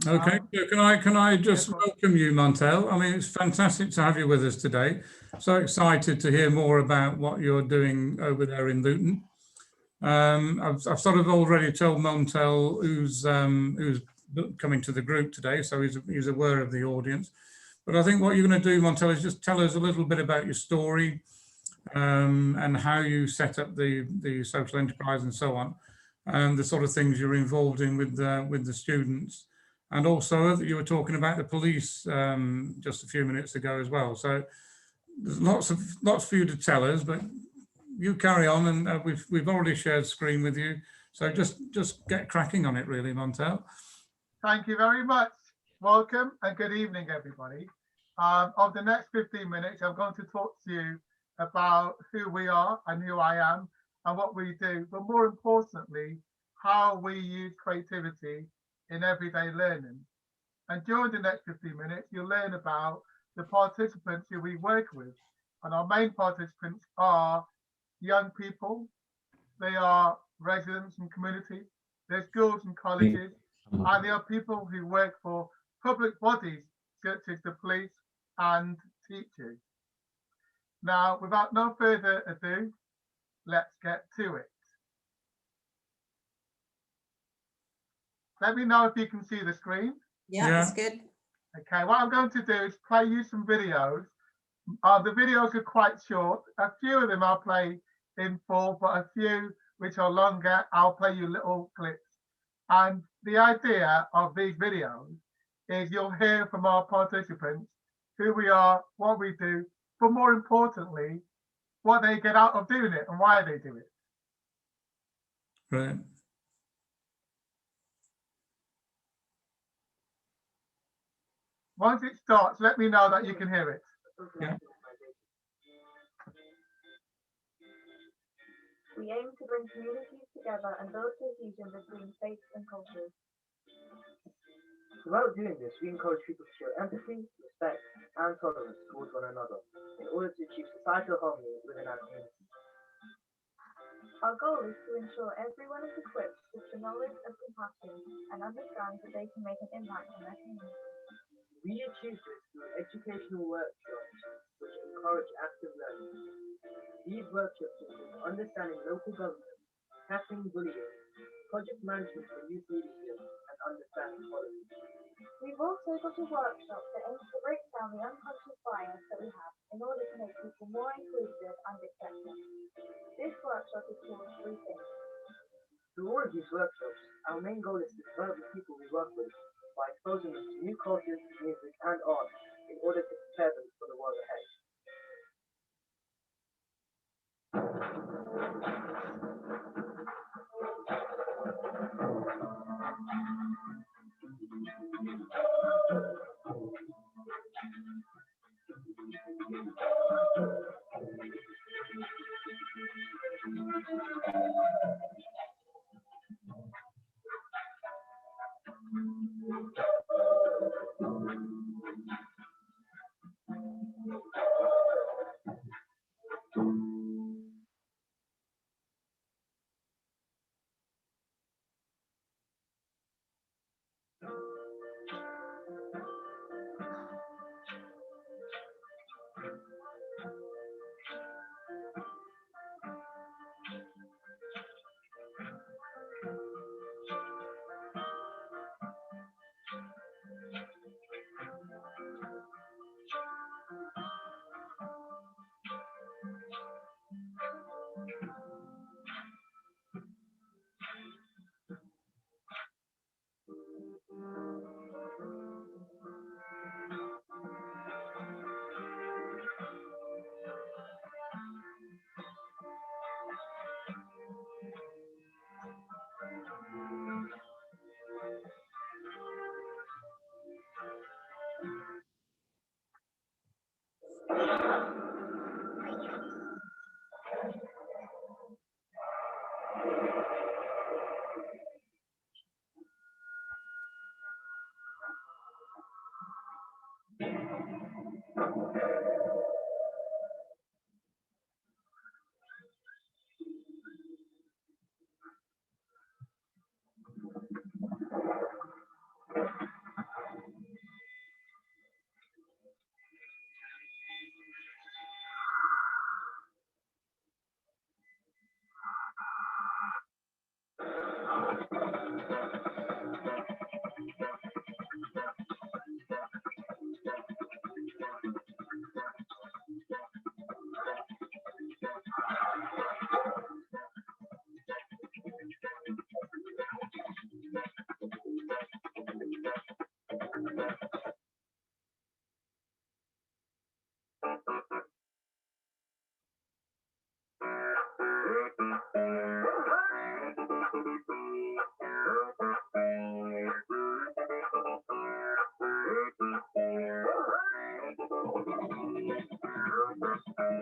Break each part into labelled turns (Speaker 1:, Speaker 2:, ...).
Speaker 1: Okay,
Speaker 2: Um,
Speaker 1: so can I just
Speaker 2: yes,
Speaker 1: welcome you, Montell? I mean, it's fantastic to have you with us today. So excited to hear more about what you're doing over there in Luton. I've sort of already told Montell who's coming to the group today, so he's aware of the audience. But I think what you're going to do, Montell, is just tell us a little bit about your story, and how you set up the social enterprise and so on, and the sort of things you're involved in with the students. And also you were talking about the police just a few minutes ago as well. So there's lots for you to tell us, but you carry on, and we've already shared screen with you. So just get cracking on it, really, Montell.
Speaker 2: thank you very much. Welcome and good evening, everybody. Of the next 15 minutes, I'm going to talk to you about who we are and who I am and what we do, but more importantly, how we use creativity in everyday learning. And during the next 15 minutes, you'll learn about the participants who we work with. And our main participants are young people, they are residents and communities, there's schools and colleges, and there are people who work for public bodies such as the police and teachers. Now, without no further ado, let's get to it. Let me know if you can see the screen.
Speaker 3: Yeah, that's good.
Speaker 2: Okay, what I'm going to do is play you some videos. The videos are quite short. A few of them I'll play in full, but a few which are longer, I'll play you little clips. And the idea of these videos is you'll hear from our participants who we are, what we do, but more importantly, what they get out of doing it and why they do it.
Speaker 1: Right.
Speaker 2: Once it starts, let me know that you can hear it.
Speaker 1: Yeah.
Speaker 4: We aim to bring communities together and build cohesion between faiths and cultures.
Speaker 5: Throughout doing this, we encourage people to show empathy, respect, and tolerance towards one another in order to achieve societal harmony within our community.
Speaker 4: Our goal is to ensure everyone is equipped with the knowledge of compassion and understands that they can make an impact on their community.
Speaker 5: We achieve this through educational workshops which encourage active learning. These workshops include understanding local government, tackling bullying, project management for youth leadership, and understanding policy.
Speaker 4: We've also got a workshop that aims to break down the unconscious bias that we have in order to make people more inclusive and accepting. This workshop is called Three Things.
Speaker 5: Through all of these workshops, our main goal is to develop the people we work with by exposing them to new cultures, music, and art in order to prepare them for the world ahead.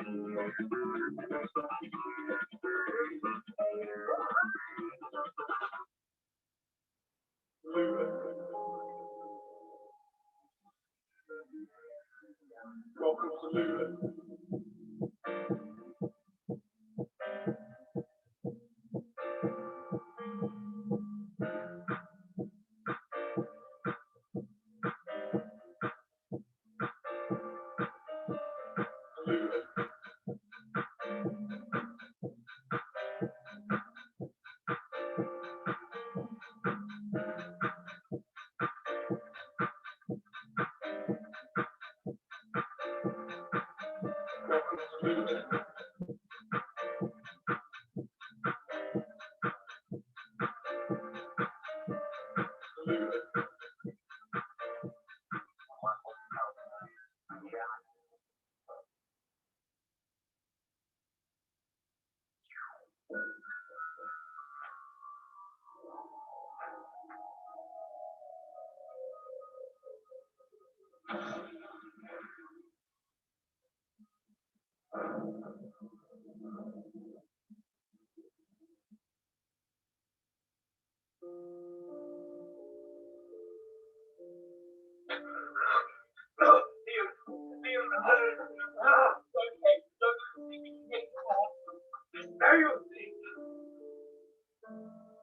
Speaker 3: Welcome to Luton. Welcome to Luton.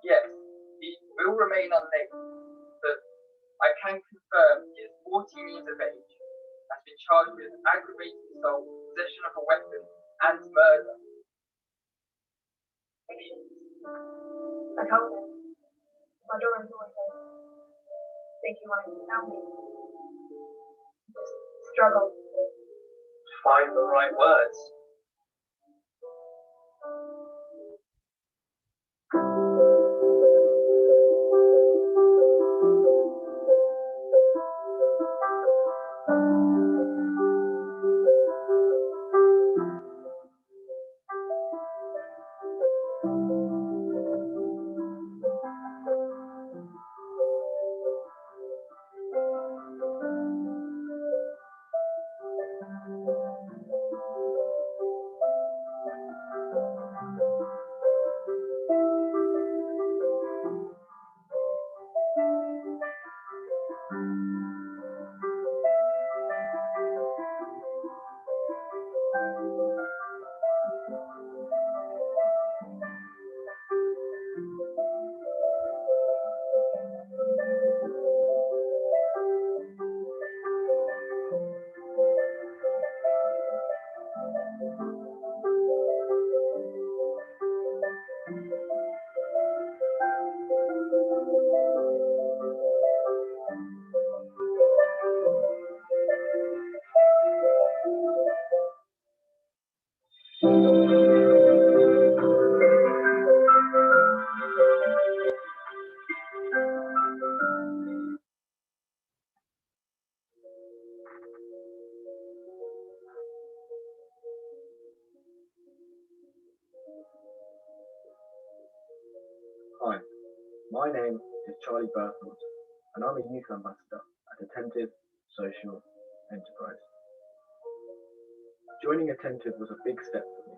Speaker 6: Yes, he will remain unnamed, but I can confirm he is 14 years of age, has been charged with aggravated assault, possession of a weapon, and murder.
Speaker 4: I told him. My daughter's always said, think you wanted to tell me. Just struggled.
Speaker 6: Find the right words.
Speaker 7: Hi, my name is Charlie Berthold, and I'm a youth ambassador at Attentive Social Enterprise. Joining Attentive was a big step for me.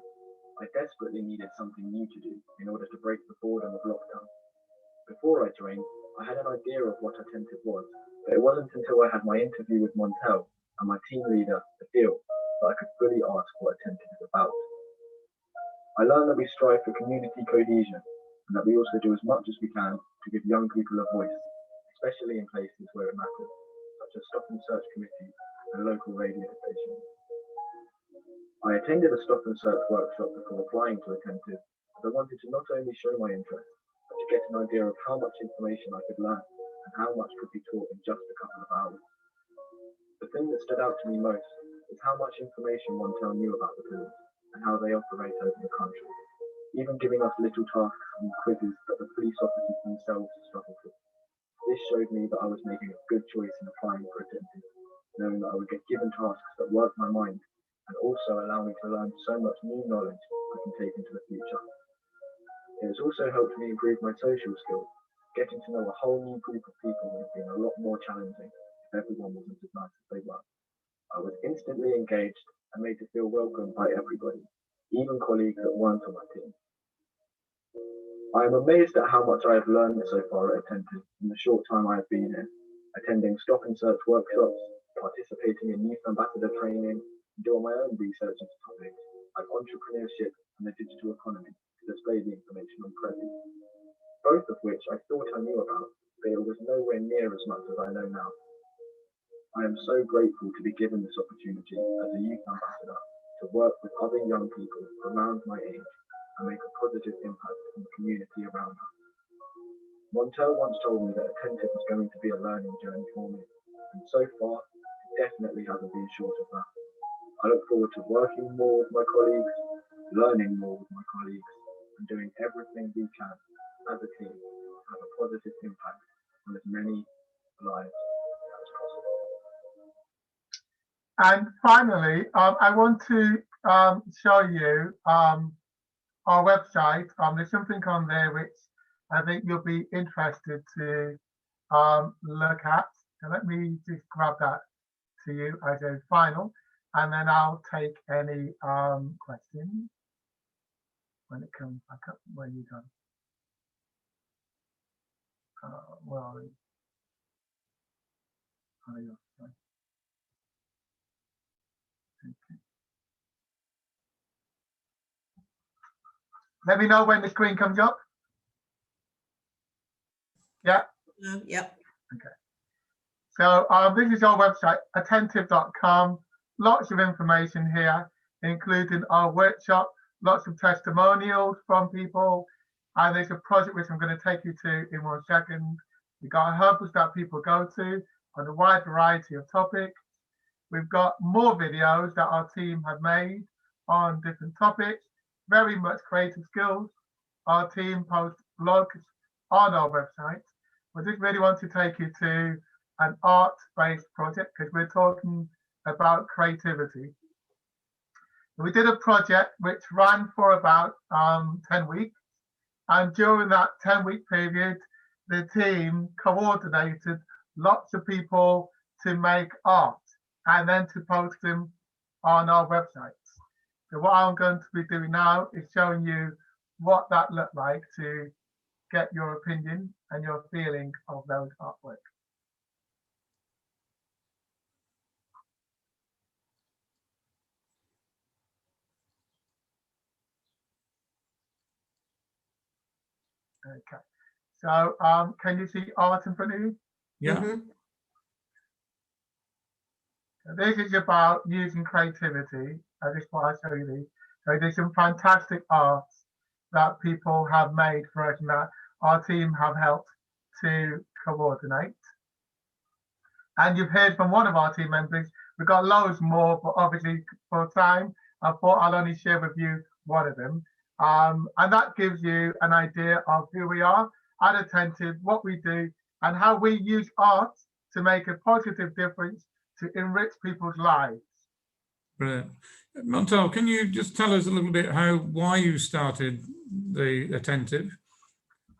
Speaker 7: I desperately needed something new to do in order to break the boredom of lockdown. Before I joined, I had an idea of what Attentive was, but it wasn't until I had my interview with Montell and my team leader, Neufville, that I could fully ask what Attentive is about. I learned that we strive for community cohesion and that we also do as much as we can to give young people a voice, especially in places where it matters, such as stop and search committees and local radio stations. I attended a stop and search workshop before applying to Attentive, as I wanted to not only show my interest, but to get an idea of how much information I could learn and how much could be taught in just a couple of hours. The thing that stood out to me most is how much information Montell knew about the police and how they operate over the country, even giving us little tasks and quizzes that the police officers themselves struggled with. This showed me that I was making a good choice in applying for Attentive, knowing that I would get given tasks that worked my mind and also allow me to learn so much new knowledge I can take into the future. It has also helped me improve my social skills. Getting to know a whole new group of people would have been a lot more challenging if everyone wasn't as nice as they were. I was instantly engaged and made to feel welcomed by everybody, even colleagues that weren't on my team. I am amazed at how much I have learned so far at Attentive in the short time I have been here, attending stop and search workshops, participating in youth ambassador training, and doing my own research into topics like entrepreneurship and the digital economy to display the information on Prezi, both of which I thought I knew about, but it was nowhere near as much as I know now. I am so grateful to be given this opportunity as a youth ambassador to work with other young people around my age and make a positive impact on the community around us. Montell once told me that Attentive was going to be a learning journey for me, and so far, it definitely hasn't been short of that. I look forward to working more with my colleagues, learning more with my colleagues, and doing everything we can as a team to have a positive impact on as many lives as possible.
Speaker 2: And finally, I want to show you our website. There's something on there which I think you'll be interested to look at. So let me just grab that to you as a final, and then I'll take any questions when it comes back up when you're done. Where are we? Oh, yeah, sorry. Okay. Let me know when the screen comes up. Yeah.
Speaker 8: Yep.
Speaker 2: Okay. So this is our website, attentive.com. Lots of information here, including our workshop, lots of testimonials from people. And there's a project which I'm going to take you to in 1 second. We've got hubs that people go to on a wide variety of topics. We've got more videos that our team have made on different topics, very much creative skills. Our team posts blogs on our website. We just really want to take you to an art-based project because we're talking about creativity. We did a project which ran for about 10 weeks. And during that 10-week period, the team coordinated lots of people to make art and then to post them on our website. So what I'm going to be doing now is showing you what that looked like to get your opinion and your feeling of those artwork. Okay, so can you see art in front of you?
Speaker 1: Yeah.
Speaker 8: Mm-hmm.
Speaker 2: This is about using creativity. This is what I show you these. So there's some fantastic art that people have made for us and that our team have helped to coordinate. And you've heard from one of our team members. We've got loads more, but obviously for time, I thought I'll only share with you one of them. And that gives you an idea of who we are at Attentive, what we do, and how we use art to make a positive difference to enrich people's lives.
Speaker 1: Brilliant. Montell, can you just tell us a little bit why you started the Attentive?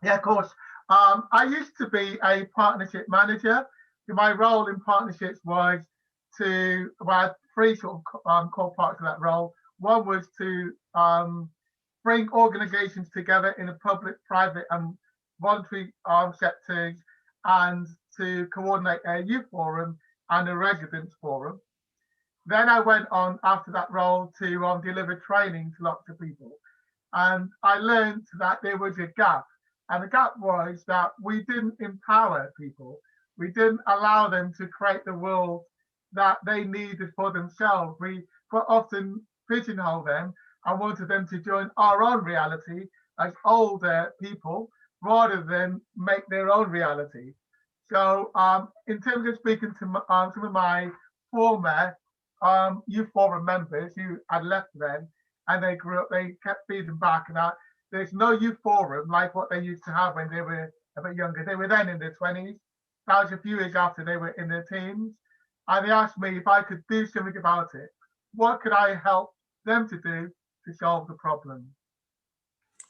Speaker 2: Yeah, of course. I used to be a partnership manager. My role in partnerships was to, well, I had three sort of core parts of that role. One was to bring organizations together in the public, private and voluntary sectors and to coordinate a youth forum and a residents forum. Then I went on after that role to deliver training to lots of people. And I learned that there was a gap. And the gap was that we didn't empower people. We didn't allow them to create the world that they needed for themselves. We quite often pigeonhole them and wanted them to join our own reality as older people rather than make their own reality. So in terms of speaking to some of my former youth forum members who had left then and they grew up, they kept feeding back and that there's no youth forum like what they used to have when they were a bit younger. They were then in their 20s. That was a few years after they were in their teens. And they asked me if I could do something about it. What could I help them to do to solve the problem?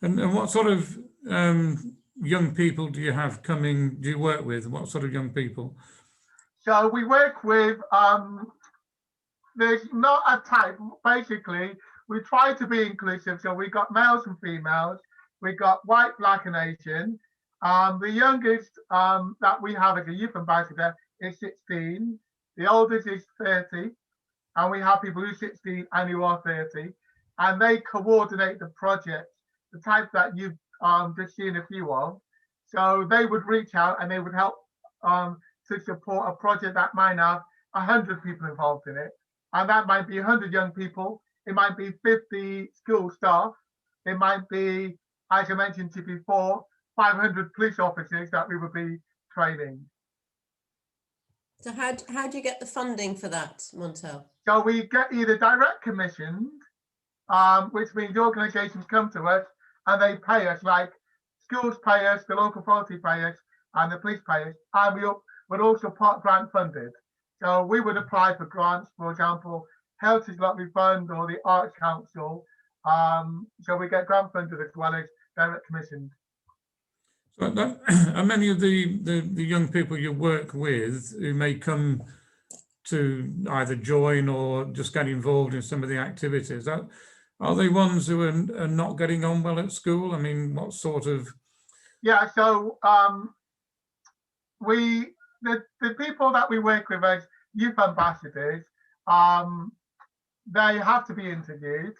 Speaker 1: And what sort of young people do you work with? What sort of young people?
Speaker 2: So we work with there's not a type. Basically, we try to be inclusive. So we got males and females. We got white, black, and Asian. The youngest that we have as a youth ambassador is 16. The oldest is 30. And we have people who are 16 and who are 30. And they coordinate the projects, the type that you've just seen a few of. So they would reach out and they would help to support a project that might have 100 people involved in it. And that might be 100 young people. It might be 50 school staff. It might be, as I mentioned to you before, 500 police officers that we would be training.
Speaker 8: So how do you get the funding for that, Montell?
Speaker 2: So we get either direct commissioned, which means the organisations come to us and they pay us, like schools pay us, the local authority pay us, and the police pay us, and we would also part grant funded. So we would apply for grants, for example, Heritage Lottery Fund or the Arts Council. So we get grant funded as well as direct commissioned.
Speaker 1: So are many of the young people you work with who may come to either join or just get involved in some of the activities, are they ones who are not getting on well at school? I mean, what sort of?
Speaker 2: Yeah, so the people that we work with as youth ambassadors, they have to be interviewed.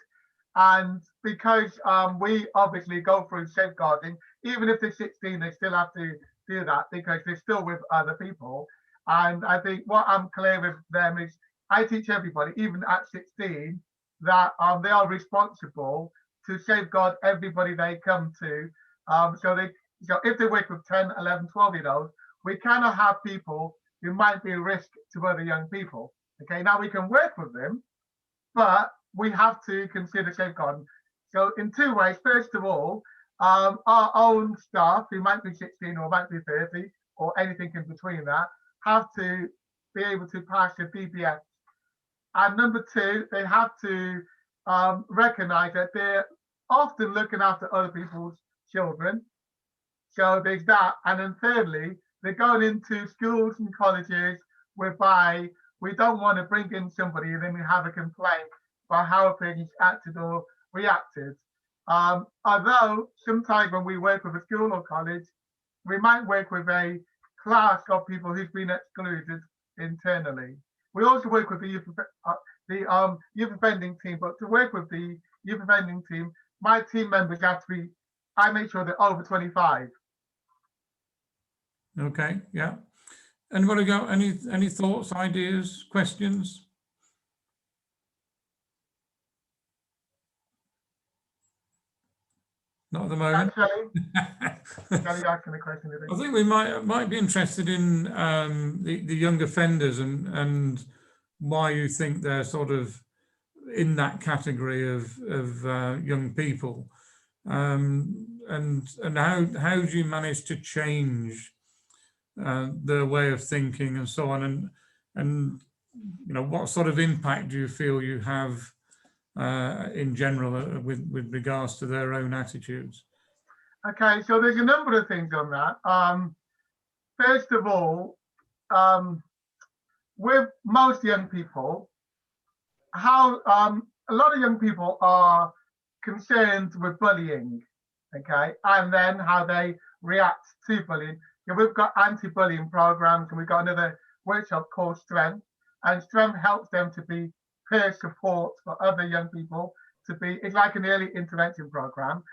Speaker 2: And because we obviously go through safeguarding, even if they're 16, they still have to do that because they're still with other people. And I think what I'm clear with them is I teach everybody, even at 16, that they are responsible to safeguard everybody they come to. So if they work with 10, 11, 12-year-olds, we cannot have people who might be a risk to other young people. Okay, now we can work with them, but we have to consider safeguarding. So in two ways. First of all, our own staff, who might be 16 or might be 30 or anything in between that, have to be able to pass the DBS. And number two, they have to recognize that they're often looking after other people's children. So there's that. And then thirdly, they're going into schools and colleges whereby we don't want to bring in somebody and then we have a complaint about how things acted or reacted. Although sometimes when we work with a school or college, we might work with a class of people who've been excluded internally. We also work with the youth offending team, but to work with the youth offending team, my team members have to be, I make sure they're over 25.
Speaker 1: Okay, yeah. Anybody got any thoughts, ideas, questions? Not at the moment.
Speaker 2: Shelley asking a question.
Speaker 1: I think we might be interested in the young offenders and why you think they're sort of in that category of young people, and how do you manage to change their way of thinking and so on, and you know, what sort of impact do you feel you have in general with regards to their own attitudes?
Speaker 2: Okay, so there's a number of things on that. First of all, with most young people, how a lot of young people are concerned with bullying, okay, and then how they react to bullying. Yeah, we've got anti-bullying programs, and we've got another workshop called Strength, and Strength helps them to be peer support for other young people to be. It's like an early intervention program.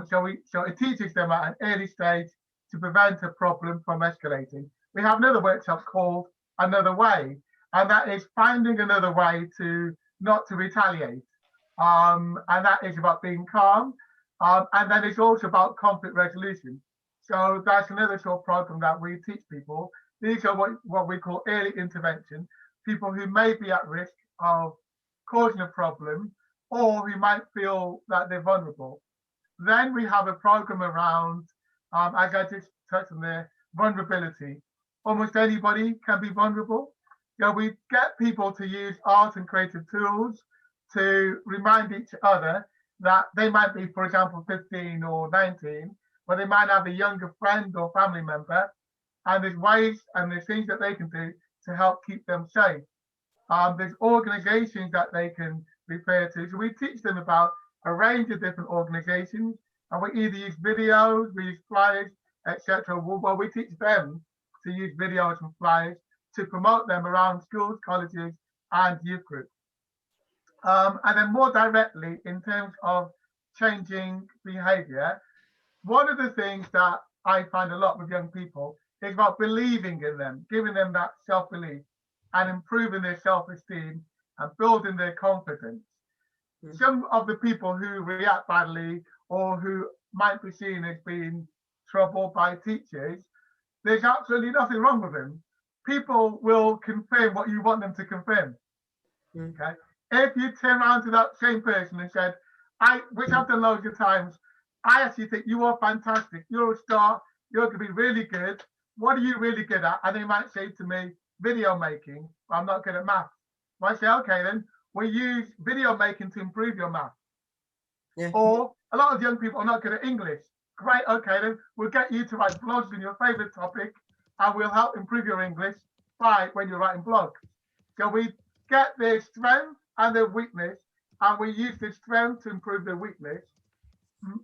Speaker 2: So it teaches them at an early stage to prevent a problem from escalating. We have another workshop called Another Way, and that is finding another way to not to retaliate. And that is about being calm. And then it's also about conflict resolution. So that's another sort of program that we teach people. These are what we call early intervention, people who may be at risk of causing a problem or who might feel that they're vulnerable. Then we have a program around, as I just touched on there, vulnerability. Almost anybody can be vulnerable. So we get people to use art and creative tools to remind each other that they might be, for example, 15 or 19, but they might have a younger friend or family member, and there's ways and there's things that they can do to help keep them safe. There's organizations that they can refer to. So we teach them about a range of different organizations, and we either use videos, we use flyers, etc. Well, we teach them to use videos and flyers to promote them around schools, colleges, and youth groups. And then more directly, in terms of changing behavior, one of the things that I find a lot with young people is about believing in them, giving them that self-belief and improving their self-esteem and building their confidence. Some of the people who react badly or who might be seen as being troubled by teachers, there's absolutely nothing wrong with them. People will confirm what you want them to confirm. Okay. If you turn around to that same person and said, which I've done loads of times, I actually think you are fantastic. You're a star. You're going to be really good. What are you really good at? And they might say to me, video making. I'm not good at math. I say, okay, then we use video making to improve your math.
Speaker 8: Yeah.
Speaker 2: Or a lot of young people are not good at English. Great, okay, then we'll get you to write blogs on your favorite topic and we'll help improve your English when you're writing blogs. So we get their strength and their weakness, and we use their strength to improve their weakness.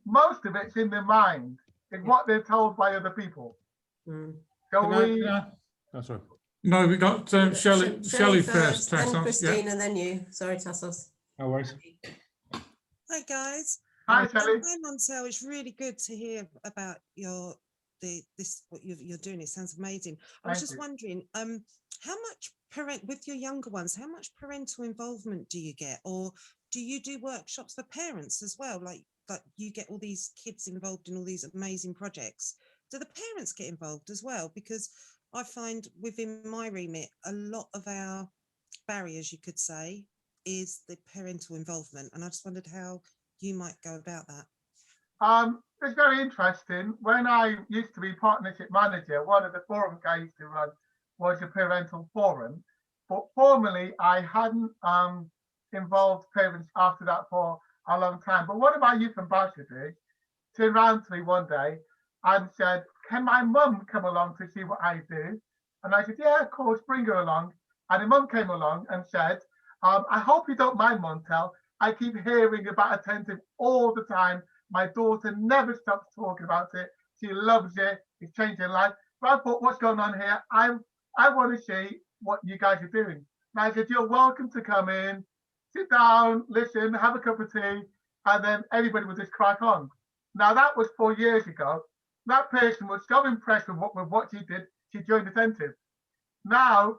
Speaker 2: Most of it's in their mind, in what they're told by other people. So
Speaker 1: Oh, sorry. No, we got Shelley first,
Speaker 8: then
Speaker 1: Tassos.
Speaker 8: Christine, and then you. Sorry, Tassos.
Speaker 1: No worries.
Speaker 9: Hi guys.
Speaker 2: Hi, Shelley.
Speaker 9: Hi Montell. It's really good to hear about what you're doing. It sounds amazing. I was just wondering, how much with your younger ones, how much parental involvement do you get, or do you do workshops for parents as well? Like you get all these kids involved in all these amazing projects. Do the parents get involved as well? Because I find within my remit, a lot of our barriers, you could say, is the parental involvement. And I just wondered how you might go about that.
Speaker 2: It's very interesting. When I used to be partnership manager, one of the forums I used to run was a parental forum. But formally, I hadn't involved parents after that for a long time. But one of my youth ambassadors turned around to me one day and said, can my mum come along to see what I do? And I said, yeah, of course, bring her along. And the mum came along and said, I hope you don't mind, Montell. I keep hearing about attentive all the time. My daughter never stops talking about it. She loves it. It's changed her life. But I thought, what's going on here? I want to see what you guys are doing. And I said, you're welcome to come in, sit down, listen, have a cup of tea, and then everybody would just crack on. Now, that was 4 years ago. That person was so impressed with what she did, she joined Attentive. Now,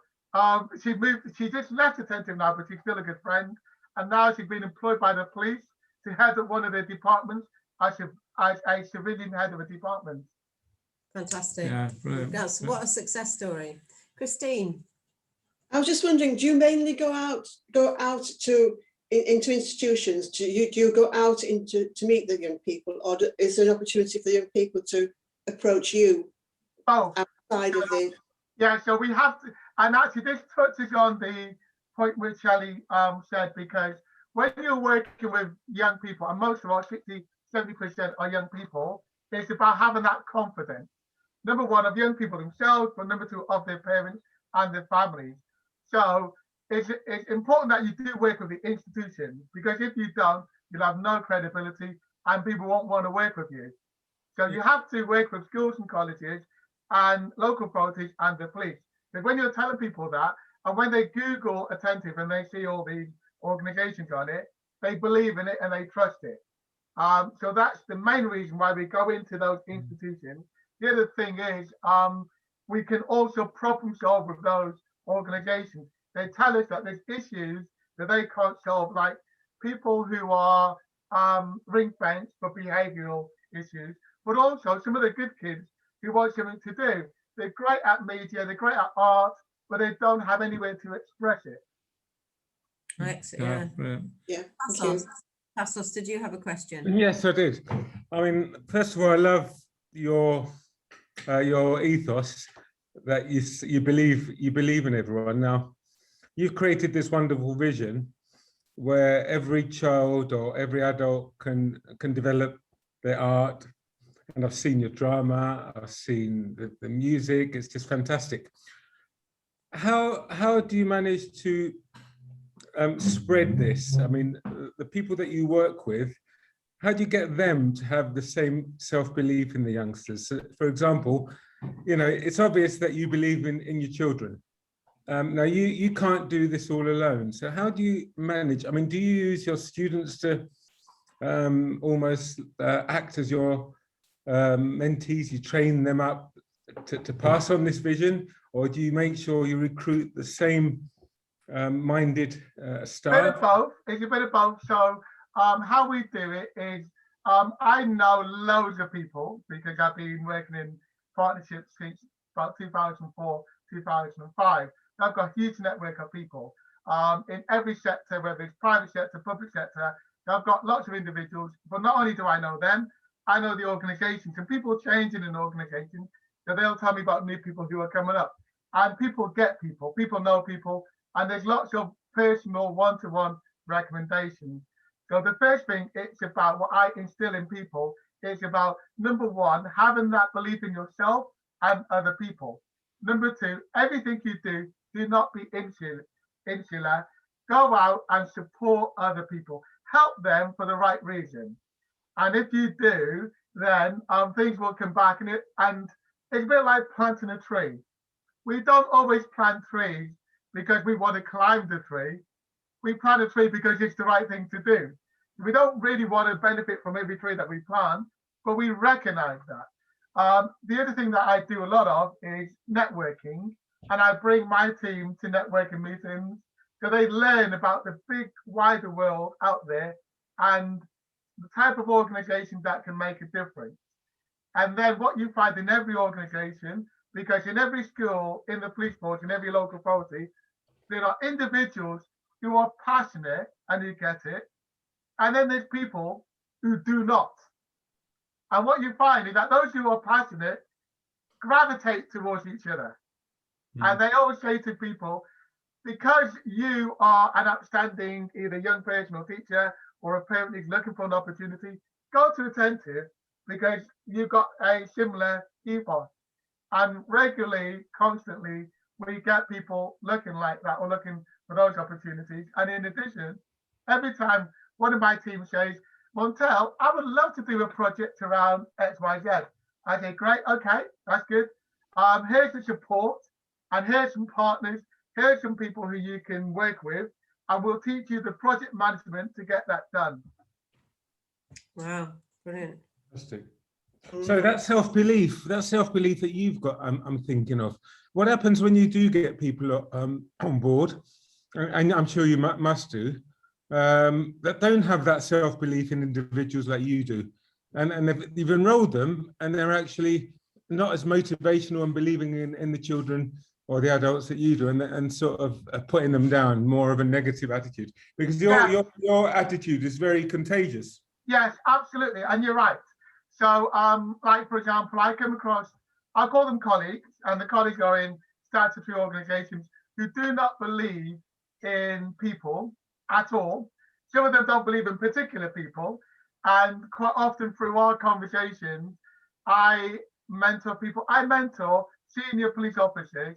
Speaker 2: she just left Attentive now, but she's still a good friend. And now she's been employed by the police to head up one of their departments as a civilian head of a department.
Speaker 8: Fantastic.
Speaker 1: Yeah, brilliant.
Speaker 8: That's what a success story. Christine.
Speaker 10: I was just wondering, do you mainly go out to into institutions? Do you go out to meet the young people, or is there an opportunity for young people to approach you outside of the?
Speaker 2: Yeah, so we have to, and actually this touches on the point which Shelley said, because when you're working with young people, and most of our 60-70% are young people, it's about having that confidence. Number one, of young people themselves, but number two, of their parents and their families. So it's important that you do work with the institution, because if you don't, you'll have no credibility and people won't want to work with you. So you have to work with schools and colleges and local authorities and the police. Because when you're telling people that, and when they Google Attentive and they see all these organizations on it, they believe in it and they trust it. So that's the main reason why we go into those institutions. The other thing is we can also problem solve with those organizations. They tell us that there's issues that they can't solve, like people who are ring-fenced for behavioral issues, but also some of the good kids who want something to do. They're great at media, they're great at art, but they don't have anywhere to express it.
Speaker 8: Excellent.
Speaker 10: Yeah.
Speaker 8: Tassos, did you have a question?
Speaker 11: Yes, I did. I mean, first of all, I love your ethos that you believe in everyone. Now, you've created this wonderful vision where every child or every adult can develop their art. And I've seen your drama, I've seen the music. It's just fantastic. How do you manage to spread this? I mean, the people that you work with, how do you get them to have the same self-belief in the youngsters? So, for example, you know, it's obvious that you believe in your children. Now, you can't do this all alone. So how do you manage? I mean, do you use your students to almost act as your mentees? You train them up to pass on this vision? Or do you make sure you recruit the same minded staff?
Speaker 2: Bit of both. It's a bit of both. So how we do it is I know loads of people because I've been working in partnerships since about 2004, 2005. I've got a huge network of people in every sector, whether it's private sector, public sector. I've got lots of individuals, but not only do I know them, I know the organizations, and people change in an organization, so they'll tell me about new people who are coming up. And people get people, people know people, and there's lots of personal one-to-one recommendations. So the first thing, it's about what I instill in people. It's about, number one, having that belief in yourself and other people. Number two, everything you do not be insular. Go out and support other people. Help them for the right reason. And if you do, then things will come back. And it's a bit like planting a tree. We don't always plant trees because we want to climb the tree. We plant a tree because it's the right thing to do. We don't really want to benefit from every tree that we plant, but we recognize that. The other thing that I do a lot of is networking, and I bring my team to networking meetings so they learn about the big, wider world out there and the type of organization that can make a difference. And then what you find in every organization, because in every school, in the police force, in every local authority, there are individuals who are passionate and who get it. And then there's people who do not. And what you find is that those who are passionate gravitate towards each other. And they always say to people, because you are an outstanding either young person or teacher or a parent who's looking for an opportunity, go to Attentive because you've got a similar ethos. And regularly, constantly, we get people looking like that or looking for those opportunities. And in addition, every time one of my team says, Montell, I would love to do a project around XYZ. I say, great, okay, that's good. Here's the support, and here's some partners, here's some people who you can work with, and we'll teach you the project management to get that done.
Speaker 8: Wow, brilliant.
Speaker 11: Fantastic. So that self-belief that you've got, I'm thinking of, what happens when you do get people on board, and I'm sure you must do, that don't have that self-belief in individuals like you do, and you've enrolled them, and they're actually not as motivational and believing in the children or the adults that you do, and sort of putting them down, more of a negative attitude, because your attitude is very contagious.
Speaker 2: Yes, absolutely, and you're right. So, like for example, I call them colleagues, and the colleagues are in statutory organisations who do not believe in people at all. Some of them don't believe in particular people, and quite often through our conversations, I mentor people. I mentor senior police officers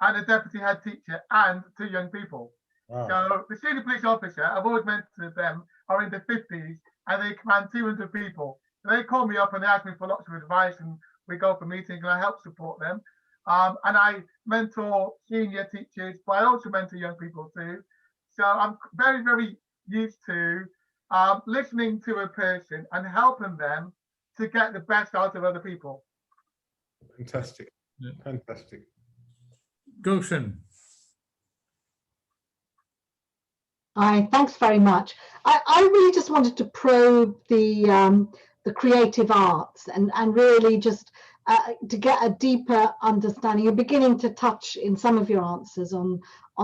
Speaker 2: and a deputy head teacher and 2 young people. Wow. So the senior police officer, I've always mentored them, are in their 50s and they command 200 people. So they call me up and they ask me for lots of advice, and we go for meetings and I help support them. And I mentor senior teachers, but I also mentor young people too. So I'm very, very used to listening to a person and helping them to get the best out of other people.
Speaker 11: Fantastic. Yeah. Fantastic.
Speaker 1: Gulshan.
Speaker 12: Hi, thanks very much. I really just wanted to probe the creative arts and really just to get a deeper understanding. You're beginning to touch in some of your answers on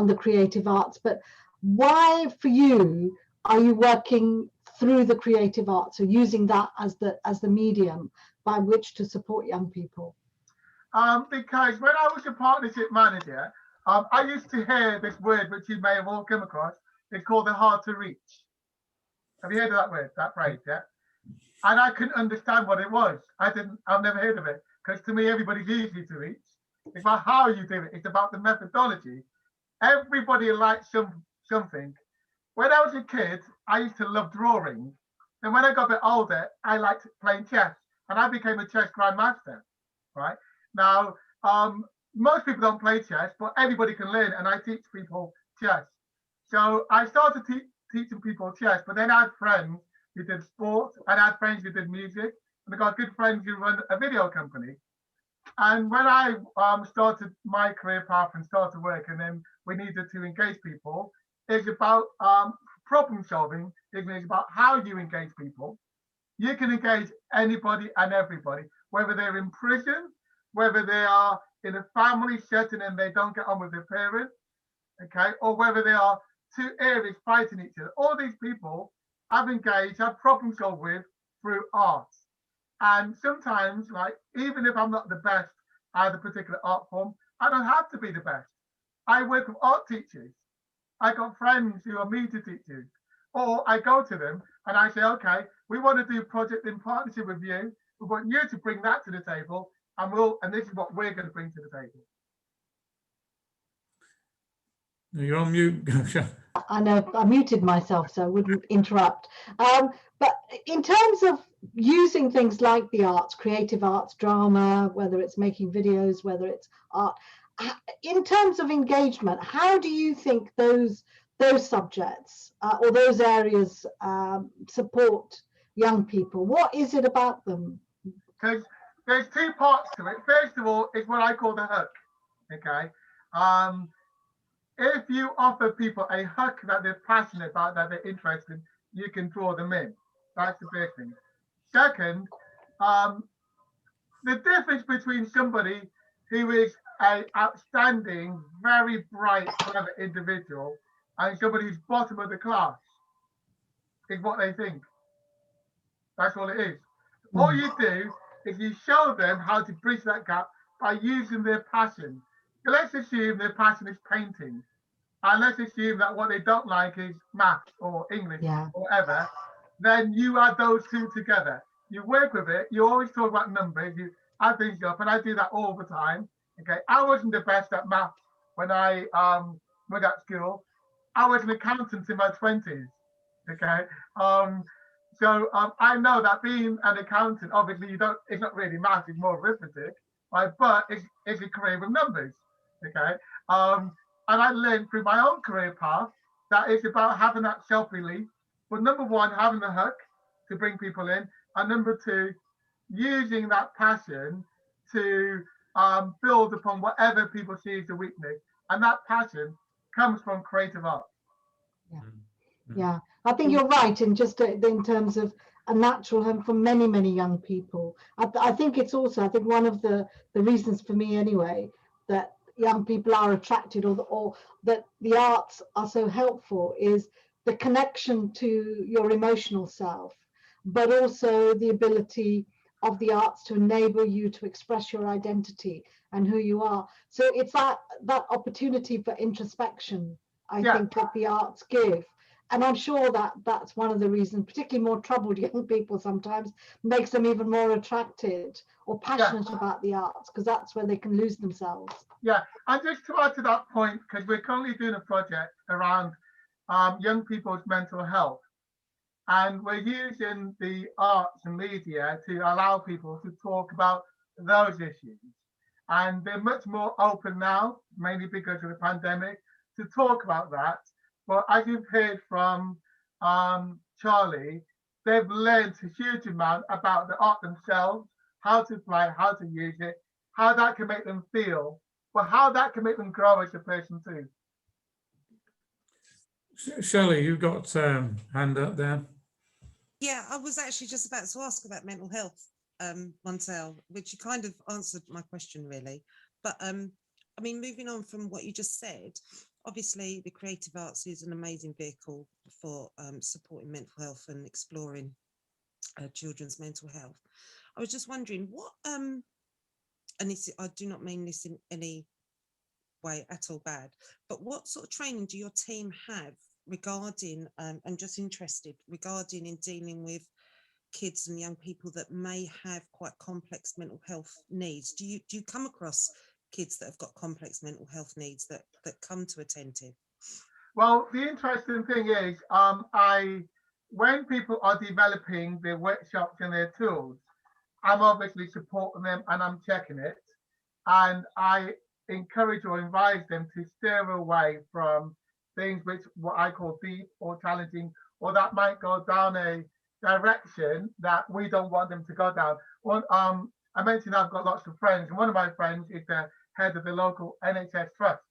Speaker 12: the creative arts, but why for you are you working through the creative arts or using that as the medium by which to support young people?
Speaker 2: Because when I was a partnership manager, I used to hear this word which you may have all come across. It's called the hard to reach. Have you heard of that word, that phrase? Yeah. And I couldn't understand what it was. I've never heard of it, because to me everybody's easy to reach. It's about how you do it. It's about the methodology. Everybody likes something. When I was a kid, I used to love drawing. And when I got a bit older, I liked playing chess, and I became a chess grandmaster. Right now, most people don't play chess, but everybody can learn, and I teach people chess. So I started teaching people chess, but then I had friends who did sport, and I had friends who did music, and I got good friends who run a video company. And when I started my career path and started work, and then we needed to engage people, it's about problem solving. It's about how you engage people. You can engage anybody and everybody, whether they're in prison, whether they are in a family setting and they don't get on with their parents, okay, or whether they are two areas fighting each other. All these people I've engaged, I've problem solved with through art. And sometimes, like, even if I'm not the best at a particular art form, I don't have to be the best. I work with art teachers. I got friends who are media teachers, or I go to them and I say, okay, we want to do a project in partnership with you. We want you to bring that to the table, and this is what we're going to bring to the table.
Speaker 1: You're on mute.
Speaker 12: I know I muted myself so I wouldn't interrupt. But in terms of using things like the arts, creative arts, drama, whether it's making videos, whether it's art, in terms of engagement, how do you think those subjects or those areas support young people? What is it about them?
Speaker 2: Because there's two parts to it. First of all, it's what I call the hook. Okay. If you offer people a hook that they're passionate about, that they're interested, you can draw them in. That's the first thing. Second, the difference between somebody who is an outstanding, very bright, clever individual and somebody who's bottom of the class is what they think. That's all it is. All you do is you show them how to bridge that gap by using their passion. So let's assume their passion is painting. And let's assume that what they don't like is math or English or whatever. Then you add those two together. You work with it. You always talk about numbers. You add things up, and I do that all the time. Okay, I wasn't the best at math when I was at school. I was an accountant in my 20s. Okay, so I know that being an accountant, obviously it's not really math, it's more arithmetic, right? But it's a career with numbers. Okay, and I learned through my own career path that it's about having that self-belief. But number one, having the hook to bring people in, and number two, using that passion to build upon whatever people see as a weakness, and that passion comes from creative art.
Speaker 12: Yeah, I think you're right in just in terms of a natural home for many young people. I think it's also, I think one of the reasons for me anyway, that young people are attracted or that the arts are so helpful is the connection to your emotional self, but also the ability of the arts to enable you to express your identity and who you are. So it's that opportunity for introspection, I think, that the arts give. And I'm sure that that's one of the reasons, particularly more troubled young people sometimes, makes them even more attracted or passionate about the arts, because that's where they can lose themselves.
Speaker 2: Yeah, and just to add to that point, because we're currently doing a project around young people's mental health. And we're using the arts and media to allow people to talk about those issues. And they're much more open now, mainly because of the pandemic, to talk about that. But as you've heard from Charlie, they've learned a huge amount about the art themselves, how to play, how to use it, how that can make them feel, but how that can make them grow as a person too.
Speaker 1: Shirley, you've got hand up there.
Speaker 9: Yeah, I was actually just about to ask about mental health, Montell, which you kind of answered my question really. But I mean, moving on from what you just said, obviously the creative arts is an amazing vehicle for supporting mental health and exploring children's mental health. I was just wondering what, and this, I do not mean this in any way at all bad, but what sort of training do your team have regarding, I'm just interested, regarding in dealing with kids and young people that may have quite complex mental health needs? Do you come across kids that have got complex mental health needs that come to Attentive?
Speaker 2: Well, the interesting thing is, when people are developing their workshops and their tools, I'm obviously supporting them and I'm checking it. And I encourage or advise them to steer away from things which what I call deep or challenging, or that might go down a direction that we don't want them to go down. One, I mentioned I've got lots of friends, and one of my friends is the head of the local NHS trust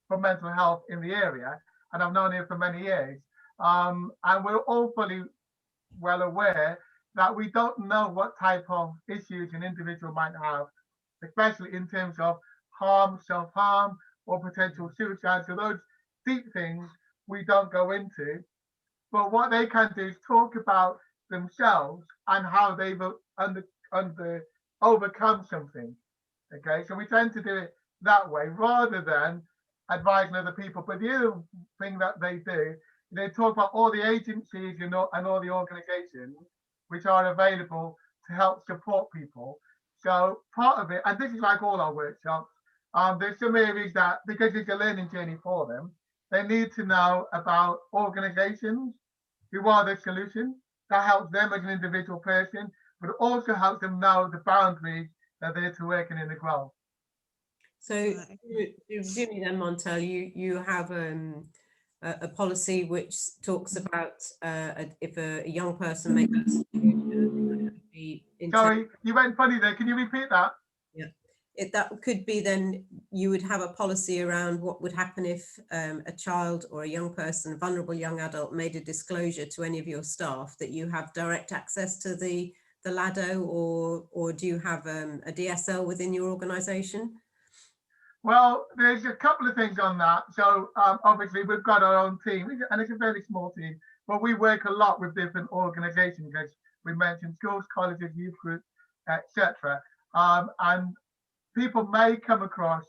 Speaker 2: for mental health in the area, and I've known him for many years. And we're all fully well aware that we don't know what type of issues an individual might have, especially in terms of harm, self-harm, or potential suicide. So those deep things we don't go into. But what they can do is talk about themselves and how they've overcome something. Okay, so we tend to do it that way rather than advising other people. But the other thing that they do, they talk about all the agencies, and all the organizations which are available to help support people. So part of it, and this is like all our workshops, there's some areas that, because it's a learning journey for them, they need to know about organizations who are the solution. That helps them as an individual person, but also helps them know the boundaries that they're to working in as well.
Speaker 8: So presumably then, Montell, you have a policy which talks about if a young person makes a decision.
Speaker 2: Sorry, you went funny there. Can you repeat that?
Speaker 8: Yeah, that could be then you would have a policy around what would happen if a child or a young person, a vulnerable young adult, made a disclosure to any of your staff, that you have direct access to the LADO, or do you have a DSL within your organisation?
Speaker 2: Well, there's a couple of things on that. So obviously we've got our own team, and it's a very small team, but we work a lot with different organizations, as we mentioned, schools, colleges, youth groups, etc. And people may come across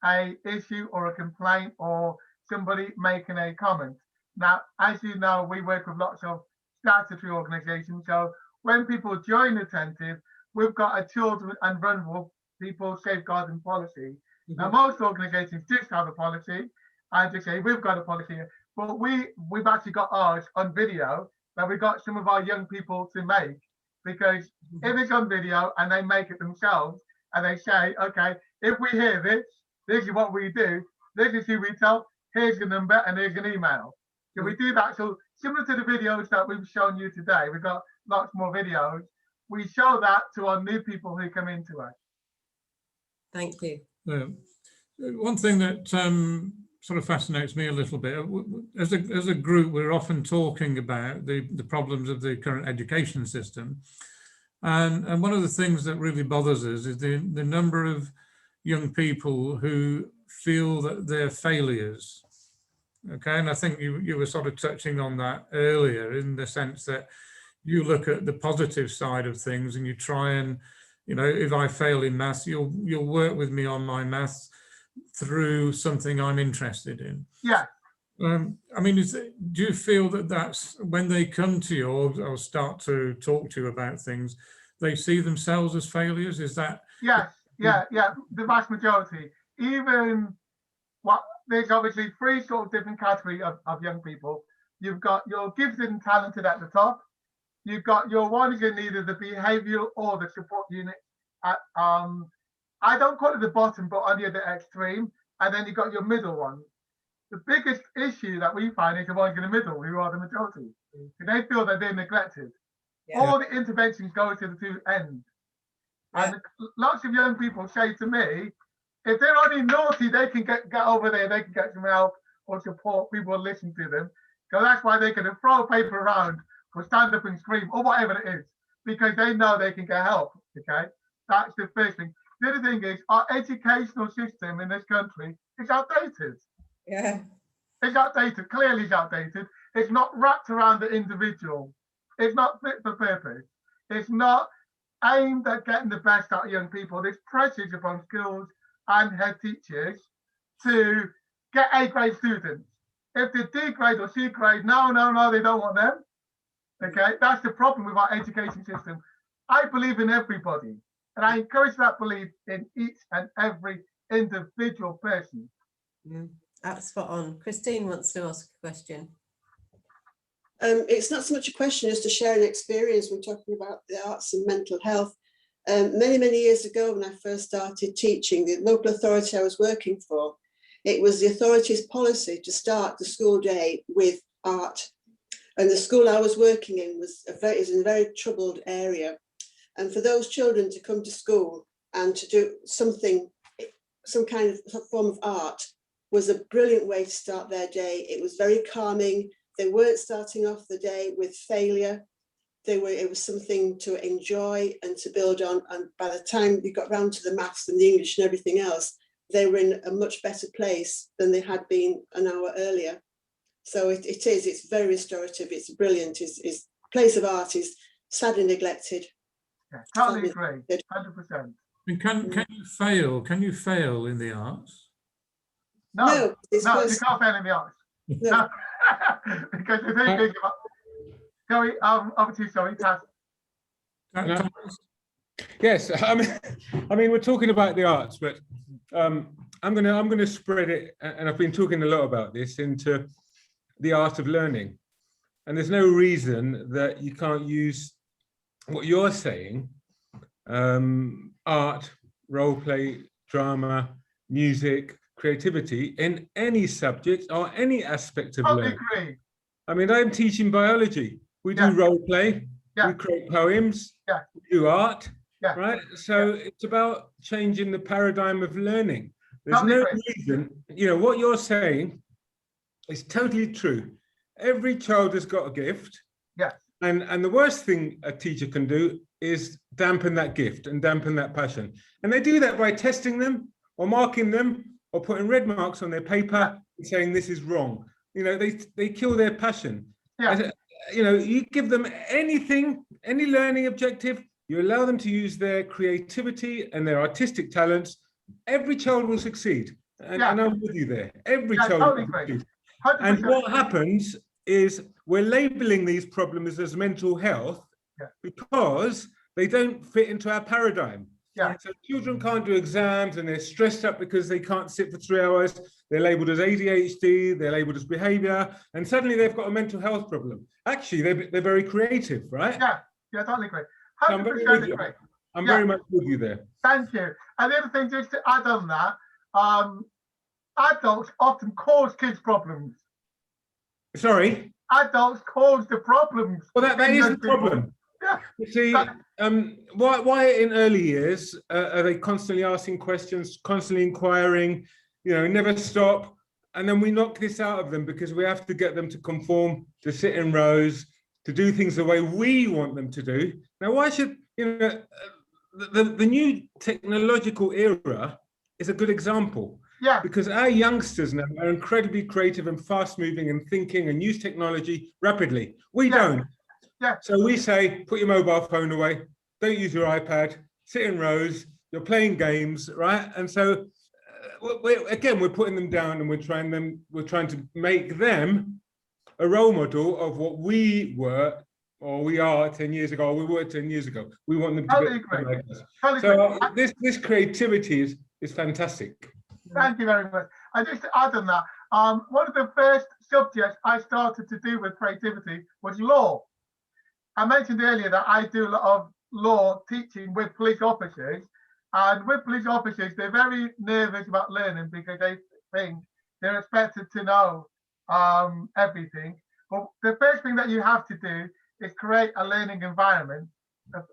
Speaker 2: a issue or a complaint or somebody making a comment. Now, as you know, we work with lots of statutory organizations. So when people join Attentive, we've got a children and vulnerable people safeguarding policy. Now, most organizations just have a policy and just say, we've got a policy, but we've actually got ours on video that we got some of our young people to make, because if it's on video and they make it themselves and they say, okay, if we hear this is what we do, this is who we tell, here's the number and here's an email. So we do that. So similar to the videos that we've shown you today, we've got lots more videos. We show that to our new people who come into us.
Speaker 8: Thank you.
Speaker 1: One thing that sort of fascinates me a little bit, as a group, we're often talking about the problems of the current education system. And one of the things that really bothers us is the number of young people who feel that they're failures. Okay, and I think you were sort of touching on that earlier, in the sense that you look at the positive side of things and you try and, if I fail in maths, you'll work with me on my maths through something I'm interested in.
Speaker 2: Yeah.
Speaker 1: I mean, do you feel that that's when they come to you or start to talk to you about things, they see themselves as failures? Is that?
Speaker 2: Yes, yeah. The vast majority. Even there's obviously three sort of different categories of young people. You've got your gifted and talented at the top. You've got your ones in either the behavioural or the support unit at I don't call it the bottom, but on the other extreme. And then you've got your middle ones. The biggest issue that we find is the ones in the middle, who are the majority. They feel that they're neglected. Yeah. All the interventions go to the two ends. Yeah. And lots of young people say to me, if they're only naughty, they can get over there, they can get some help or support, people will listen to them. So that's why they can throw paper around or stand up and scream or whatever it is, because they know they can get help, okay? That's the first thing. The other thing is our educational system in this country is outdated.
Speaker 8: Yeah.
Speaker 2: It's outdated, clearly it's outdated. It's not wrapped around the individual. It's not fit for purpose. It's not aimed at getting the best out of young people. There's pressures upon schools and head teachers to get A grade students. If they're D grade or C grade, no, they don't want them. Okay, that's the problem with our education system. I believe in everybody, and I encourage that belief in each and every individual person.
Speaker 8: That's spot on. Christine wants to ask a question.
Speaker 10: It's not so much a question as to share an experience when talking about the arts and mental health. Many years ago, when I first started teaching, the local authority I was working for, it was the authority's policy to start the school day with art. And the school I was working in is in a very troubled area. And for those children to come to school and to do something, some kind of form of art, was a brilliant way to start their day. It was very calming. They weren't starting off the day with failure. It was something to enjoy and to build on. And by the time you got round to the maths and the English and everything else, they were in a much better place than they had been an hour earlier. So it's very restorative. It's brilliant. It's place of art is sadly neglected.
Speaker 2: Yeah, totally agree, 100%.
Speaker 1: And can you fail? Can you fail in the arts?
Speaker 2: No, you can't fail in the arts. No. Because the thing is, Joey, over to you, sorry, Taz.
Speaker 11: Yes, I mean, we're talking about the arts, but I'm gonna spread it, and I've been talking a lot about this, into the art of learning. And there's no reason that you can't use what you're saying, art, role play, drama, music, creativity, in any subject or any aspect of learning.
Speaker 2: Agree.
Speaker 11: I mean, I'm teaching biology. We do role play, we create poems, we do art, right? So it's about changing the paradigm of learning. There's no reason, you know, what you're saying is totally true. Every child has got a gift.
Speaker 2: Yeah.
Speaker 11: And the worst thing a teacher can do is dampen that gift and dampen that passion. And they do that by testing them or marking them or putting red marks on their paper and saying this is wrong. You know, they kill their passion.
Speaker 2: Yeah.
Speaker 11: You know, you give them anything, any learning objective, you allow them to use their creativity and their artistic talents, every child will succeed. And I'm with you there. Every child will succeed. And what happens is we're labeling these problems as mental health because they don't fit into our paradigm. So children can't do exams and they're stressed up because they can't sit for 3 hours. They're labeled as ADHD, they're labeled as behavior, and suddenly they've got a mental health problem. Actually, they're very creative, right?
Speaker 2: Yeah, totally agree.
Speaker 11: 100%
Speaker 2: agree.
Speaker 11: I'm very much with you there.
Speaker 2: Thank you. And the other thing, just to add on that, adults often cause kids problems.
Speaker 11: Sorry?
Speaker 2: Adults cause the problems.
Speaker 11: Well, that is the problem. You see, why in early years are they constantly asking questions, constantly inquiring, you know, never stop, and then we knock this out of them because we have to get them to conform, to sit in rows, to do things the way we want them to do. Now, why should, you know, the new technological era is a good example.
Speaker 2: Yeah.
Speaker 11: Because our youngsters now are incredibly creative and fast moving and thinking and use technology rapidly. We don't.
Speaker 2: Yeah.
Speaker 11: So we say, put your mobile phone away, don't use your iPad, sit in rows, you're playing games, right? And so, we're putting them down and we're trying to make them a role model of what we were, or we are 10 years ago, or we were 10 years ago. We want them to be like us. So this creativity is fantastic.
Speaker 2: Thank you very much. I just to add on that, one of the first subjects I started to do with creativity was law. I mentioned earlier that I do a lot of law teaching with police officers, and with police officers, they're very nervous about learning because they think they're expected to know everything. But the first thing that you have to do is create a learning environment,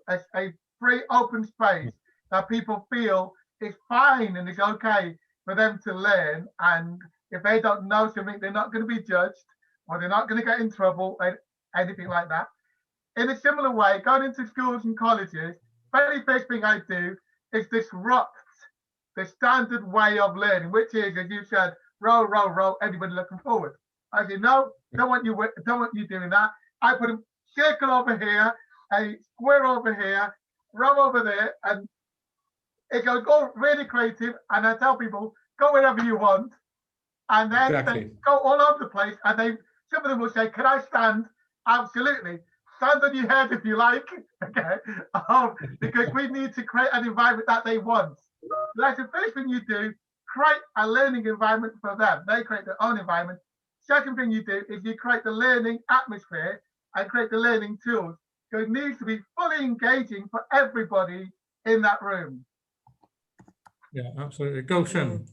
Speaker 2: a free open space that people feel is fine and it's okay for them to learn. And if they don't know something, they're not going to be judged or they're not going to get in trouble or anything like that. In a similar way, going into schools and colleges, very first thing I do is disrupt the standard way of learning, which is, as you said, row, row, row, everybody looking forward. I say, no, don't want you doing that. I put a circle over here, a square over here, row over there, and it goes all really creative. And I tell people, go wherever you want. And then they go all over the place. And some of them will say, can I stand? Absolutely. Stand on your head if you like, okay? Because we need to create an environment that they want. That's the first thing you do, create a learning environment for them. They create their own environment. Second thing you do is you create the learning atmosphere and create the learning tools. So it needs to be fully engaging for everybody in that room.
Speaker 1: Yeah, absolutely. Gulshan.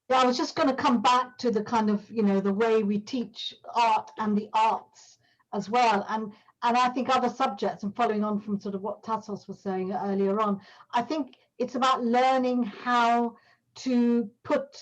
Speaker 12: Yeah, I was just going to come back to the kind of, the way we teach art and the arts as well. And I think other subjects, and following on from sort of what Tassos was saying earlier on, I think it's about learning how to put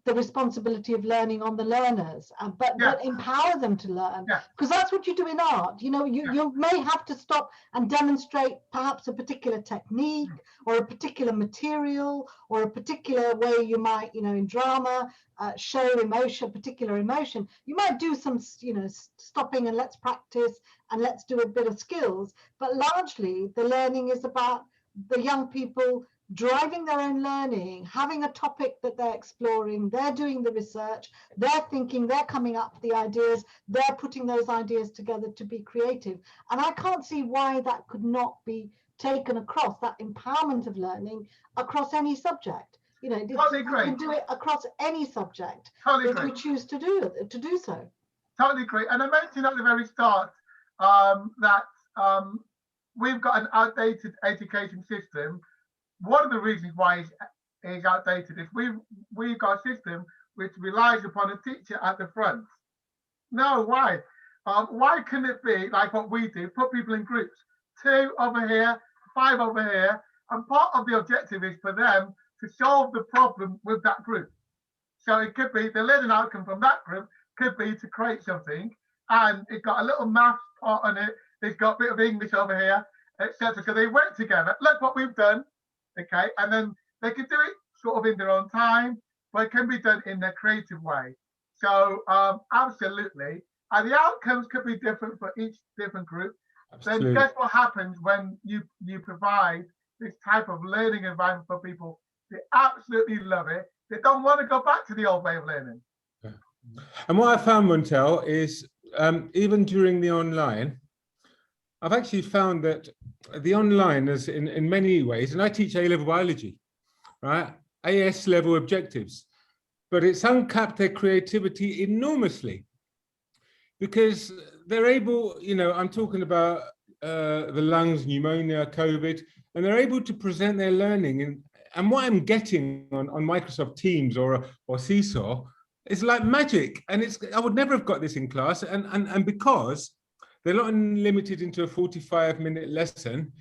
Speaker 12: the responsibility of learning on the learners, but empower them to learn, because that's what you do in art. You may have to stop and demonstrate perhaps a particular technique or a particular material or a particular way you might, in drama, show emotion, particular emotion. You might do some, stopping and let's practice and let's do a bit of skills, but largely the learning is about the young people driving their own learning, having a topic that they're exploring, they're doing the research, they're thinking, they're coming up with the ideas, they're putting those ideas together to be creative. And I can't see why that could not be taken across, that empowerment of learning across any subject.
Speaker 2: Totally agree.
Speaker 12: You can do it across any subject if we choose to do so.
Speaker 2: Totally agree. And I mentioned at the very start that we've got an outdated education system. One of the reasons why it's outdated is we've got a system which relies upon a teacher at the front. No, why? Why can it be like what we do, put people in groups, 2 over here, 5 over here, and part of the objective is for them to solve the problem with that group. So it could be the learning outcome from that group could be to create something, and it's got a little maths part on it, it's got a bit of English over here, etc. So they work together. Look what we've done. Okay, and then they can do it sort of in their own time, but it can be done in a creative way. So absolutely, and the outcomes could be different for each different group. Absolutely. Then guess what happens when you provide this type of learning environment for people? They absolutely love it. They don't want to go back to the old way of learning.
Speaker 11: And what I found, Montell, is even during the online, I've actually found that the online is in many ways, and I teach A-level biology, right? AS level objectives, but it's uncapped their creativity enormously because they're able, I'm talking about the lungs, pneumonia, COVID, and they're able to present their learning. And what I'm getting on Microsoft Teams or Seesaw is like magic. And I would never have got this in class. And because they're not limited into a 45-minute lesson,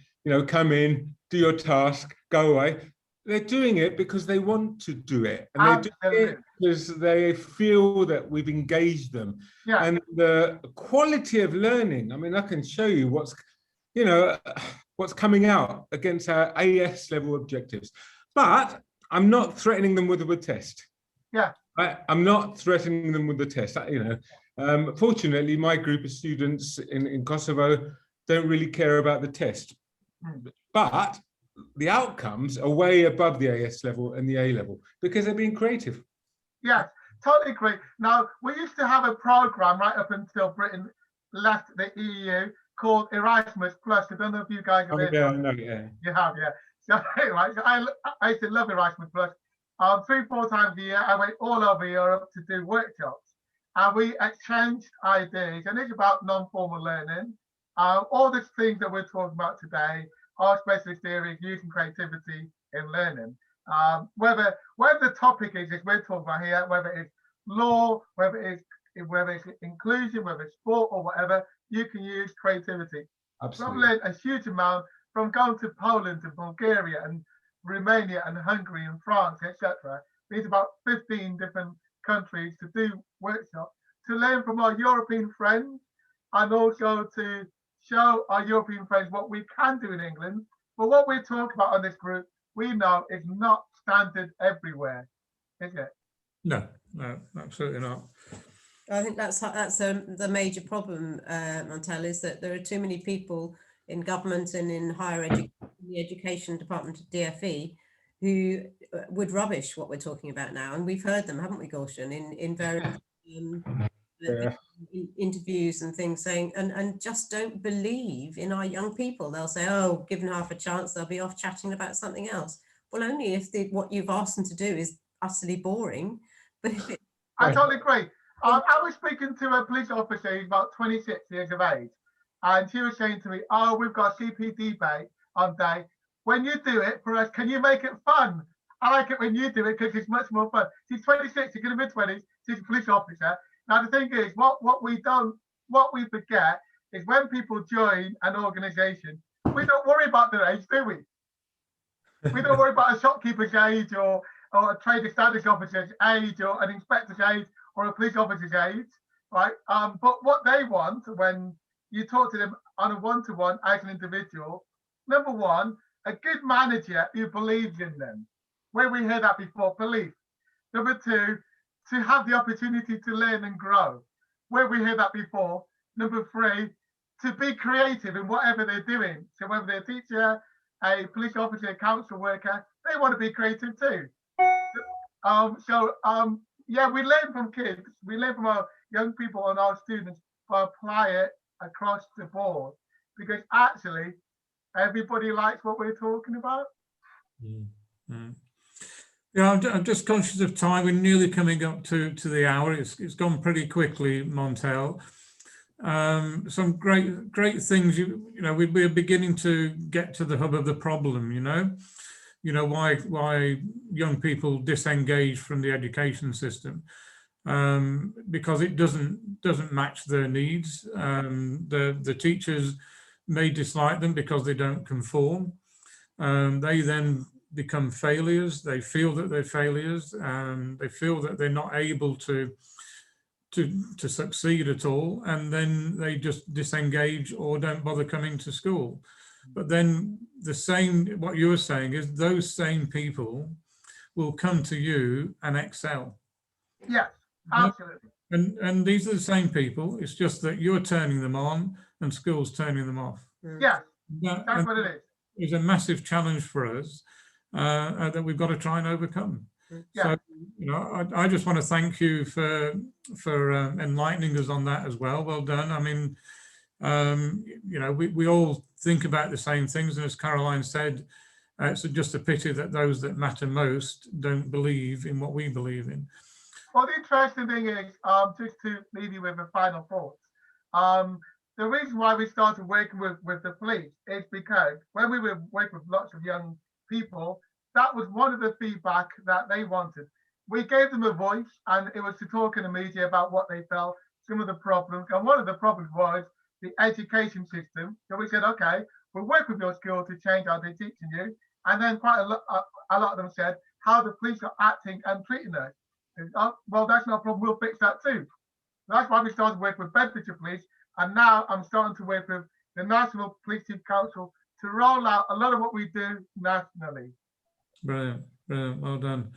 Speaker 11: come in, do your task, go away. They're doing it because they want to do it. And they're doing it because they feel that we've engaged them. Yeah. And the quality of learning, I mean, I can show you what's coming out against our AS level objectives. But I'm not threatening them with a test.
Speaker 2: Yeah.
Speaker 11: I'm not threatening them with the test, fortunately, my group of students in Kosovo don't really care about the test, but the outcomes are way above the AS level and the A level because they're being creative.
Speaker 2: Yes, totally agree. Now, we used to have a program right up until Britain left the EU called Erasmus Plus. I don't know if you guys have heard of it.
Speaker 11: Yeah.
Speaker 2: You have, yeah. So anyway, so I used to love Erasmus Plus. 3-4 times a year, I went all over Europe to do workshops. And we exchanged ideas, and it's about non-formal learning. All these things that we're talking about today are specialist areas using creativity in learning. Whether the topic is we're talking about here, whether it's law, whether it's inclusion, whether it's sport or whatever, you can use creativity. Absolutely. I've learned a huge amount from going to Poland and Bulgaria and Romania and Hungary and France, etc. There's about 15 different countries to do workshops to learn from our European friends and also to show our European friends what we can do in England. But what we're talking about on this group, we know is not standard everywhere, is it?
Speaker 1: No, absolutely not.
Speaker 8: I think that's the major problem, Montell, is that there are too many people in government and in higher education, the education department of DFE, who would rubbish what we're talking about now. And we've heard them, haven't we, Gulshan, in various interviews and things saying, and just don't believe in our young people. They'll say, oh, given half a chance, they'll be off chatting about something else. Well, only if what you've asked them to do is utterly boring. But if it,
Speaker 2: I totally agree. I was speaking to a police officer who's about 26 years of age, and she was saying to me, "Oh, we've got a CPD day on day. When you do it for us, can you make it fun? I like it when you do it because it's much more fun." She's 26, she's in her mid-20s, she's a police officer. Now the thing is, what we forget is when people join an organisation, we don't worry about their age, do we? We don't worry about a shopkeeper's age or a trade establish officer's age or an inspector's age or a police officer's age, right? But what they want when you talk to them on a one-to-one as an individual, number one, a good manager who believes in them. Where we heard that before, belief. Number two, to have the opportunity to learn and grow. Where we heard that before. Number three, to be creative in whatever they're doing. So whether they're a teacher, a police officer, a council worker, they want to be creative too. Yeah, we learn from kids, we learn from our young people and our students, but apply it across the board because actually everybody likes what we're talking about.
Speaker 1: Mm-hmm. Yeah, I'm just conscious of time. We're nearly coming up to the hour. It's gone pretty quickly, Montell. Some great things. We're beginning to get to the hub of the problem. Why young people disengage from the education system, because it doesn't match their needs. The teachers may dislike them because they don't conform. They then become failures. They feel that they're failures. They feel that they're not able to succeed at all, and then they just disengage or don't bother coming to school. But then what you're saying is those same people will come to you and excel.
Speaker 2: Yes, absolutely.
Speaker 1: And these are the same people. It's just that you're turning them on and school's turning them off.
Speaker 2: Yes, that's what it is.
Speaker 1: It's a massive challenge for us that we've got to try and overcome.
Speaker 2: Yeah.
Speaker 1: So, I just want to thank you for enlightening us on that as well. Well done. I mean, we all think about the same things, and as Caroline said, it's just a pity that those that matter most don't believe in what we believe in.
Speaker 2: Well, the interesting thing is, just to leave you with a final thought, the reason why we started working with the police is because when we were working with lots of young people, that was one of the feedback that they wanted. We gave them a voice, and it was to talk in the media about what they felt, some of the problems. And one of the problems was the education system. So we said, okay, we'll work with your school to change how they're teaching you. And then quite a lot of them said how the police are acting and treating us. Well, that's not a problem. We'll fix that too. That's why we started working with Bedfordshire Police. And now I'm starting to work with the National Police Chief Council to roll out a lot of what we do nationally.
Speaker 1: Brilliant, brilliant, well done.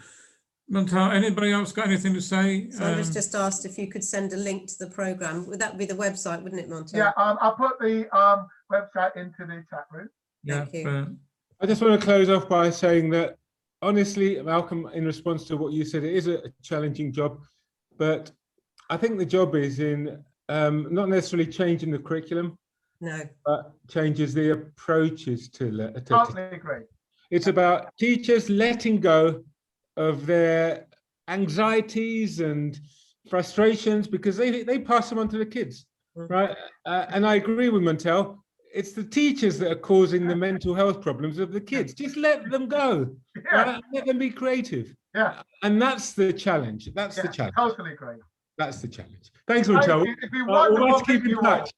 Speaker 1: Montell, anybody else got anything to say?
Speaker 8: Sandra's just asked if you could send a link to the programme. Would that be the website, wouldn't it, Montell?
Speaker 2: Yeah, I'll put the website into the chat room.
Speaker 8: Thank you.
Speaker 11: I just want to close off by saying that, honestly, Malcolm, in response to what you said, it is a challenging job, but I think the job is in not necessarily changing the curriculum, but changes the approaches to
Speaker 2: Totally agree.
Speaker 11: It's about teachers letting go of their anxieties and frustrations because they pass them on to the kids, right? And I agree with Montell. It's the teachers that are causing the mental health problems of the kids. Just let them go. Right? Let them be creative.
Speaker 2: Yeah.
Speaker 11: And that's the challenge. That's the challenge.
Speaker 2: Totally agree.
Speaker 11: That's the challenge. Thanks, Montell. We must keep in touch.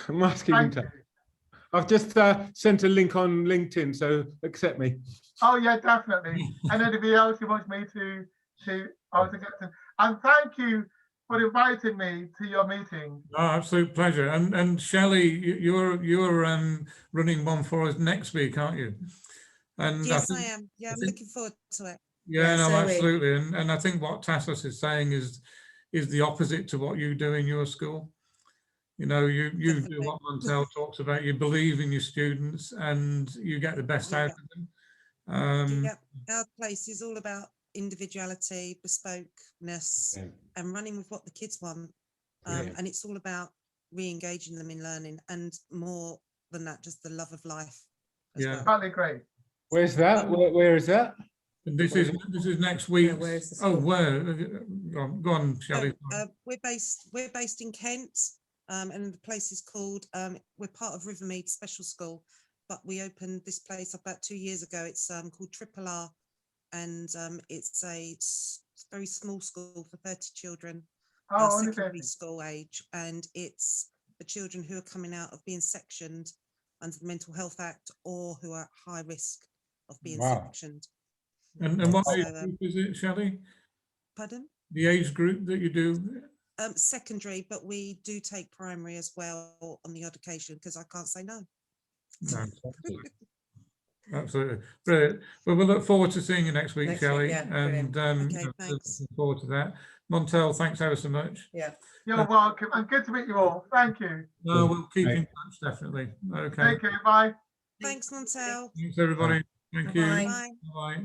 Speaker 11: We must keep in touch. I've just sent a link on LinkedIn, so accept me.
Speaker 2: Oh yeah, definitely. And anybody else who wants me to I was accepting. And thank you for inviting me to your meeting.
Speaker 1: Oh, absolute pleasure. And Shelley, you're running one for us next week, aren't you? And
Speaker 9: yes, I am. Yeah, I'm looking forward to it.
Speaker 1: Yeah, no, absolutely. And I think what Tassos is saying is the opposite to what you do in your school. You know, you do what Montell talks about. You believe in your students and you get the best out of them.
Speaker 9: Yeah, our place is all about individuality, bespokeness, and running with what the kids want. And it's all about re-engaging them in learning, and more than that, just the love of life.
Speaker 2: Totally great.
Speaker 11: Where's that? Where is that?
Speaker 1: And this is next week.
Speaker 8: where is the
Speaker 1: Oh,
Speaker 8: school?
Speaker 1: where? Go on, Shelley.
Speaker 9: We're based in Kent, and the place is called. We're part of Rivermead Special School, but we opened this place about 2 years ago. It's called Triple R, and it's a very small school for 30 children, secondary school age, and it's for children who are coming out of being sectioned under the Mental Health Act or who are at high risk of being sectioned.
Speaker 1: And what age group is it, Shelley?
Speaker 9: Pardon?
Speaker 1: The age group that you do?
Speaker 9: Secondary, but we do take primary as well on the odd occasion because I can't say no.
Speaker 1: No. Absolutely. Brilliant. Well, we'll look forward to seeing you next week, Shelley.
Speaker 8: yeah,
Speaker 1: and
Speaker 9: Okay, thanks.
Speaker 1: looking forward to that. Montell, thanks ever so much.
Speaker 8: Yeah.
Speaker 2: You're welcome, and good to meet you all. Thank you.
Speaker 1: No, we'll keep in touch, definitely. Okay.
Speaker 2: Take care. Bye.
Speaker 9: Thanks, Montell.
Speaker 1: Thanks, everybody. Thank you.
Speaker 8: Bye.
Speaker 9: Bye.
Speaker 1: Bye.